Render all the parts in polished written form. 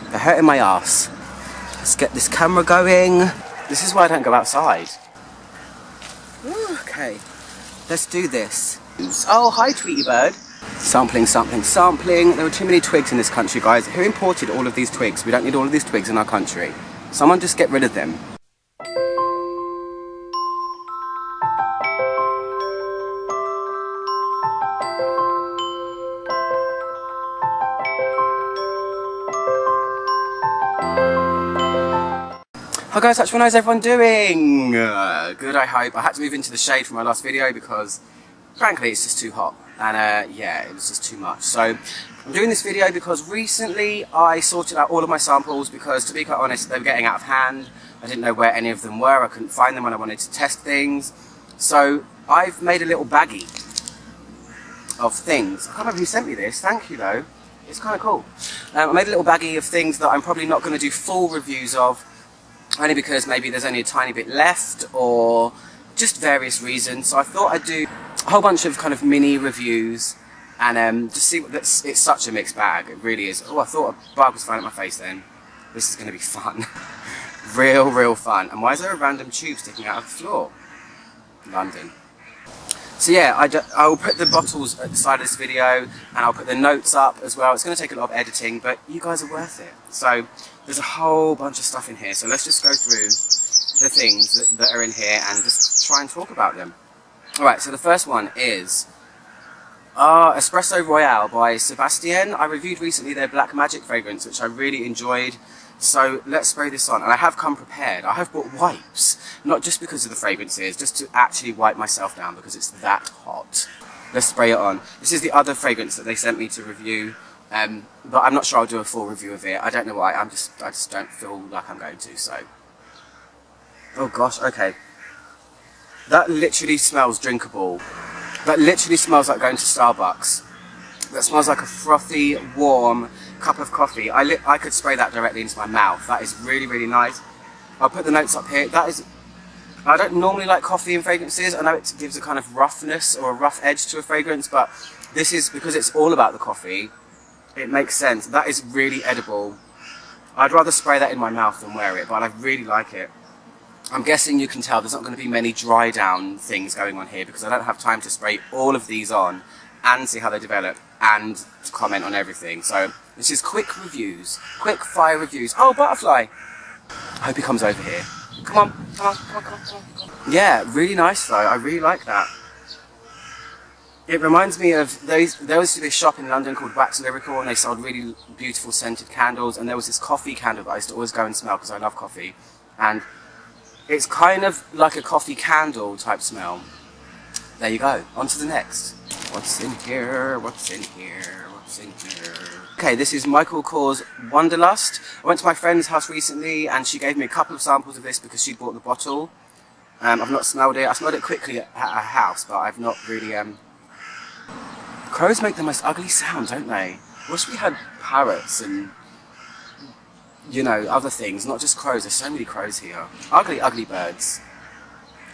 They're hurting my ass. Let's get this camera going. This is why I don't go outside. Ooh, okay, let's do this. Oh, hi Tweety Bird. Sampling, sampling, sampling. There were too many twigs in this country, guys. Who imported all of these twigs? We don't need all of these twigs in our country. Someone just get rid of them. Hi guys, how's everyone doing? Good, I hope. I had to move into the shade for my last video because frankly it's just too hot and yeah, it was just too much. So I'm doing this video because recently I sorted out all of my samples because, to be quite honest, they were getting out of hand. I didn't know where any of them were. I couldn't find them when I wanted to test things. So I've made a little baggie of things. I can't remember who sent me this. Thank you though. It's kind of cool. I made a little baggie of things that I'm probably not going to do full reviews of, only because maybe there's only a tiny bit left or just various reasons. So I thought I'd do a whole bunch of kind of mini reviews and just see what it's such a mixed bag. It really is. Oh, I thought a bug was flying at my face then. This is going to be fun. real fun. And why is there a random tube sticking out of the floor? London. So yeah, I'll put the bottles at the side of this video and I'll put the notes up as well. It's going to take a lot of editing, but you guys are worth it. So there's a whole bunch of stuff in here. So let's just go through the things that are in here and just try and talk about them. Alright, so the first one is Espresso Royale by Sebastian. I reviewed recently their Black Magic fragrance, which I really enjoyed. So let's spray this on, and I have come prepared. I have brought wipes, not just because of the fragrances, just to actually wipe myself down because it's that hot. Let's spray it on. This is the other fragrance that they sent me to review, but I'm not sure I'll do a full review of it. I don't know why, I just don't feel like I'm going to, so. Oh gosh, okay. That literally smells drinkable. That literally smells like going to Starbucks. That smells like a frothy, warm cup of coffee. I could spray that directly into my mouth. That is really nice. I'll put the notes up here. I don't normally like coffee in fragrances. I know it gives a kind of roughness or a rough edge to a fragrance, but this is, because it's all about the coffee, it makes sense. That is really edible. I'd rather spray that in my mouth than wear it, but I really like it. I'm guessing you can tell there's not going to be many dry down things going on here because I don't have time to spray all of these on and see how they develop and to comment on everything. So this is quick reviews, quick fire reviews. Oh, butterfly! I hope he comes over here. Come on. Yeah, really nice though. I really like that. It reminds me of there used to be a shop in London called Wax Lyrical, and they sold really beautiful scented candles. And there was this coffee candle that I used to always go and smell because I love coffee, and it's kind of like a coffee candle type smell. There you go. On to the next. What's in here? What's in here? What's in here? Okay, this is Michael Kors Wanderlust. I went to my friend's house recently and she gave me a couple of samples of this because she bought the bottle. I've not smelled it. I smelled it quickly at her house, but I've not really... Crows make the most ugly sound, don't they? I wish we had parrots and, you know, other things, not just crows. There's so many crows here. Ugly birds.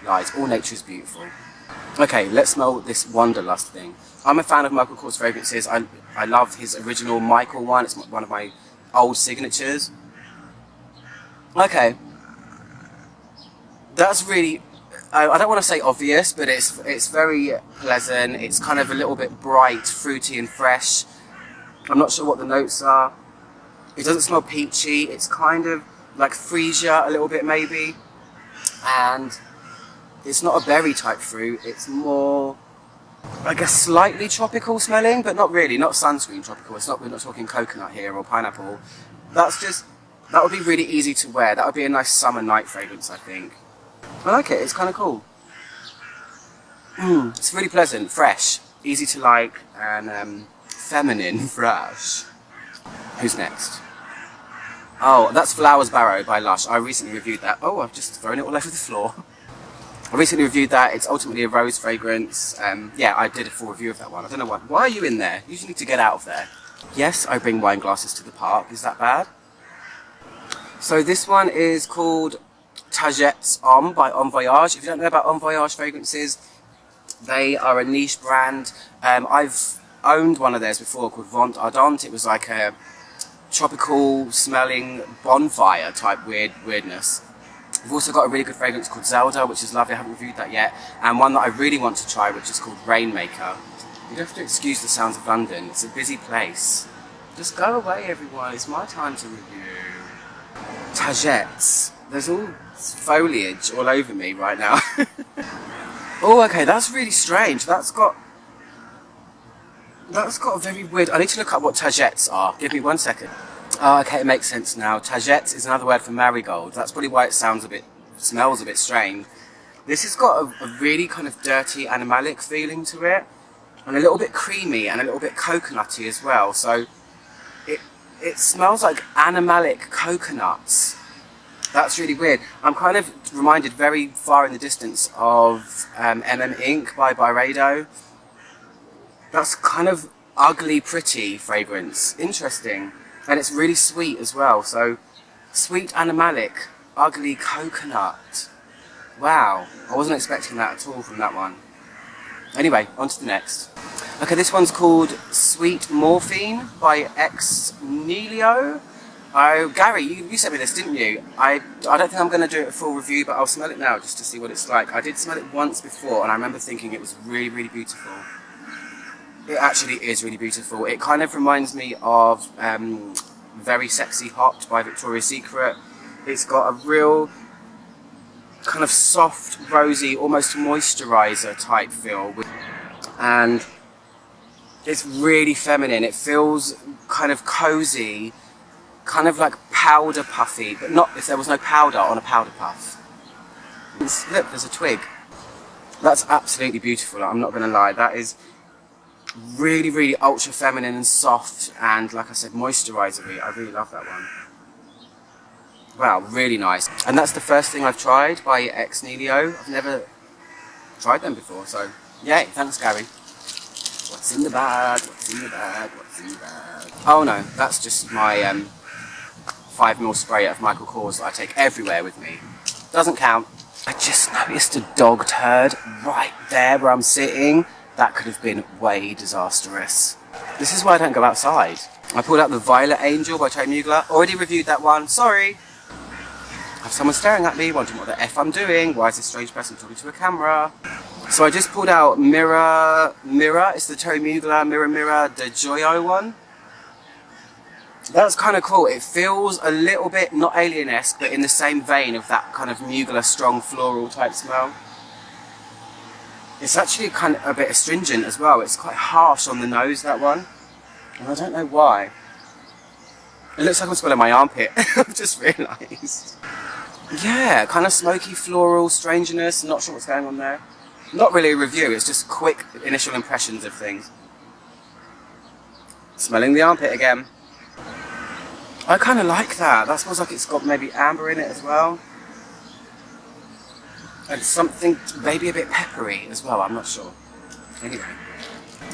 Lies. All nature is beautiful. Okay, let's smell this Wanderlust thing. I'm a fan of Michael Kors fragrances. I love his original Michael one. It's one of my old signatures. Okay. That's really, I don't want to say obvious, but it's very pleasant. It's kind of a little bit bright, fruity and fresh. I'm not sure what the notes are. It doesn't smell peachy. It's kind of like freesia a little bit maybe. And it's not a berry type fruit, it's more, I guess, slightly tropical smelling, but not really, not sunscreen tropical. We're not talking coconut here or pineapple. That would be really easy to wear. That would be a nice summer night fragrance, I think. I like it, it's kind of cool. It's really pleasant, fresh, easy to like, and feminine fresh. Who's next? Oh, that's Flowers Barrow by Lush. I recently reviewed that. Oh, I've just thrown it all over the floor. I recently reviewed that. It's ultimately a rose fragrance. Yeah, I did a full review of that one. I don't know why are you in there? You just need to get out of there. Yes, I bring wine glasses to the park. Is that bad? So this one is called Taget's Homme by En Voyage. If you don't know about En Voyage fragrances, they are a niche brand. I've owned one of theirs before called Vente Ardente. It was like a tropical smelling bonfire type weirdness. We've also got a really good fragrance called Zelda, which is lovely. I haven't reviewed that yet. And one that I really want to try, which is called Rainmaker. You don't have to excuse the sounds of London. It's a busy place. Just go away, everyone. It's my time to review. Tagettes. There's all foliage all over me right now. Oh, okay, that's really strange. That's got a very weird... I need to look up what tagettes are. Give me 1 second. Oh, okay, it makes sense now. Tagettes is another word for marigold. That's probably why it smells a bit strange. This has got a really kind of dirty animalic feeling to it, and a little bit creamy and a little bit coconutty as well. So it smells like animalic coconuts. That's really weird. I'm kind of reminded very far in the distance of MM Ink by Byredo. That's kind of ugly, pretty fragrance. Interesting. And it's really sweet as well. So, sweet animalic, ugly coconut. Wow. I wasn't expecting that at all from that one. Anyway, on to the next. Okay, this one's called Sweet Morphine by Ex Nihilo. Oh, Gary, you sent me this, didn't you? I don't think I'm going to do a full review, but I'll smell it now just to see what it's like. I did smell it once before, and I remember thinking it was really, really beautiful. It actually is really beautiful. It kind of reminds me of Very Sexy Hot by Victoria's Secret. It's got a real kind of soft, rosy, almost moisturizer type feel. And it's really feminine. It feels kind of cozy, kind of like powder puffy, but not if there was no powder on a powder puff. Look, there's a twig. That's absolutely beautiful, I'm not going to lie. That is really, really ultra feminine and soft, and like I said, moisturizery. I really love that one. Wow, really nice. And that's the first thing I've tried by Ex Nihilo. I've never tried them before, so yay, thanks Gary. What's in the bag? What's in the bag? What's in the bag? Oh no, that's just my 5ml spray of Michael Kors that I take everywhere with me. Doesn't count. I just noticed a dog turd right there where I'm sitting. That could have been way disastrous. This is why I don't go outside. I pulled out the Violet Angel by Tommy Mugler. Already reviewed that one, sorry. I have someone staring at me, wondering what the F I'm doing. Why is this strange person talking to a camera? So I just pulled out Mirror. It's the Tommy Mugler Mirror de Joyo one. That's kind of cool. It feels a little bit, not alien-esque, but in the same vein of that kind of Mugler strong floral type smell. It's actually kind of a bit astringent as well. It's quite harsh on the nose, that one. And I don't know why. It looks like I'm smelling my armpit. I've just realised. Yeah, kind of smoky floral strangeness. Not sure what's going on there. Not really a review, it's just quick initial impressions of things. Smelling the armpit again. I kind of like that. That smells like it's got maybe amber in it as well. And something maybe a bit peppery as well, I'm not sure. Anyway.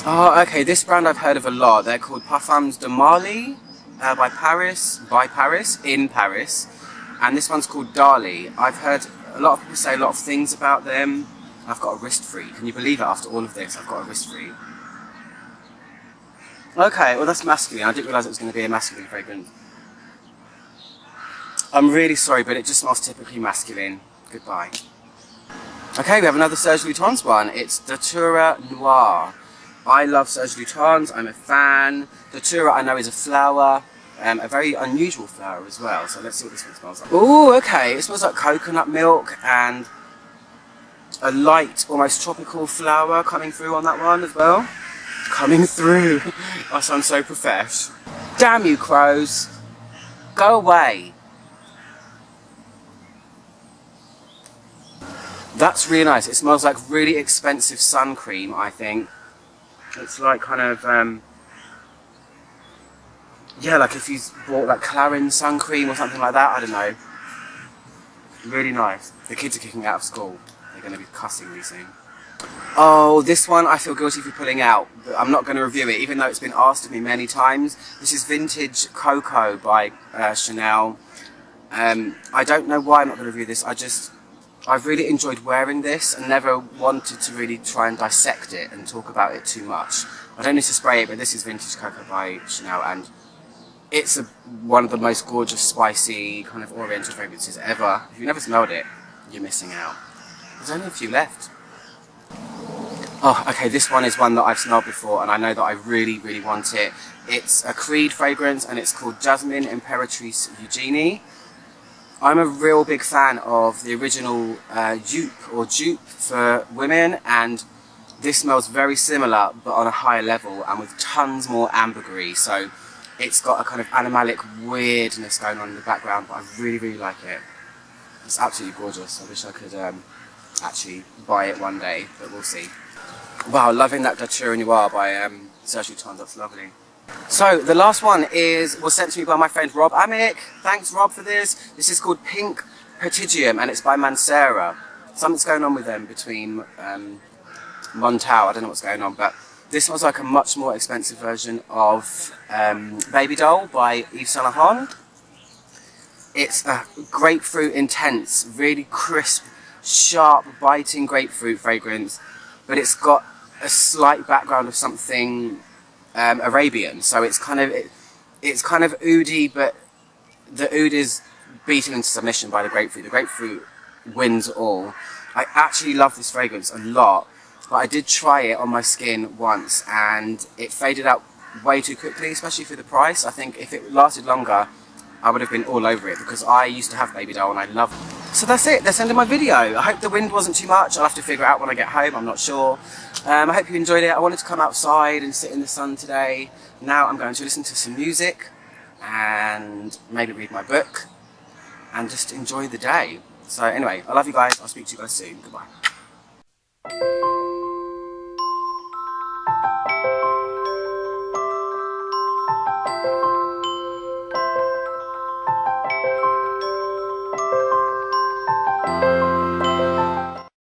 Oh, okay, this brand I've heard of a lot. They're called Parfums de Marly by Paris, in Paris. And this one's called Dali. I've heard a lot of people say a lot of things about them. I've got a wrist free. Can you believe it? After all of this, I've got a wrist free. Okay, well that's masculine. I didn't realise it was going to be a masculine fragrance. I'm really sorry, but it just smells typically masculine. Goodbye. Okay, we have another Serge Lutens one. It's Datura Noir. I love Serge Lutens, I'm a fan. Datura I know is a flower, a very unusual flower as well, so let's see what this one smells like. Ooh, okay, it smells like coconut milk and a light, almost tropical flower coming through on that one as well. Coming through. I sound so profesh. Damn you, crows. Go away. That's really nice. It smells like really expensive sun cream, I think. It's like kind of, yeah, like if you bought like Clarins sun cream or something like that, I don't know. Really nice. The kids are kicking out of school. They're going to be cussing me soon. Oh, this one I feel guilty for pulling out, but I'm not going to review it, even though it's been asked of me many times. This is Vintage Cocoa by Chanel. I don't know why I'm not going to review this. I've really enjoyed wearing this and never wanted to really try and dissect it and talk about it too much. I don't need to spray it, but this is Vintage Cocoa by Chanel, and It's one of the most gorgeous, spicy, kind of oriental fragrances ever. If you've never smelled it, you're missing out. There's only a few left. Oh, okay, this one is one that I've smelled before and I know that I really, really want it. It's a Creed fragrance and it's called Jasmine Imperatrice Eugenie. I'm a real big fan of the original dupe for women, and this smells very similar but on a higher level and with tons more ambergris. So it's got a kind of animalic weirdness going on in the background, but I really, really like it. It's absolutely gorgeous. I wish I could actually buy it one day, but we'll see. Wow, loving that Datura Noir by Sergio Ton, that's lovely. So the last one was sent to me by my friend Rob Amick. Thanks Rob for this. This is called Pink Petigium and it's by Mancera. Something's going on with them between Montal, I don't know what's going on, but this was like a much more expensive version of Baby Doll by Yves Saint Laurent. It's a grapefruit intense, really crisp, sharp, biting grapefruit fragrance, but it's got a slight background of something Arabian, so it's kind of oody, but the oud is beaten into submission by the grapefruit. The grapefruit wins all. I actually love this fragrance a lot, but I did try it on my skin once and it faded out way too quickly, especially for the price. I think if it lasted longer, I would have been all over it because I used to have Baby Doll and I love it. So that's it, that's the end of my video. I hope the wind wasn't too much. I'll have to figure it out when I get home, I'm not sure. I hope you enjoyed it. I wanted to come outside and sit in the sun today. Now I'm going to listen to some music and maybe read my book and just enjoy the day. So anyway, I love you guys. I'll speak to you guys soon. Goodbye.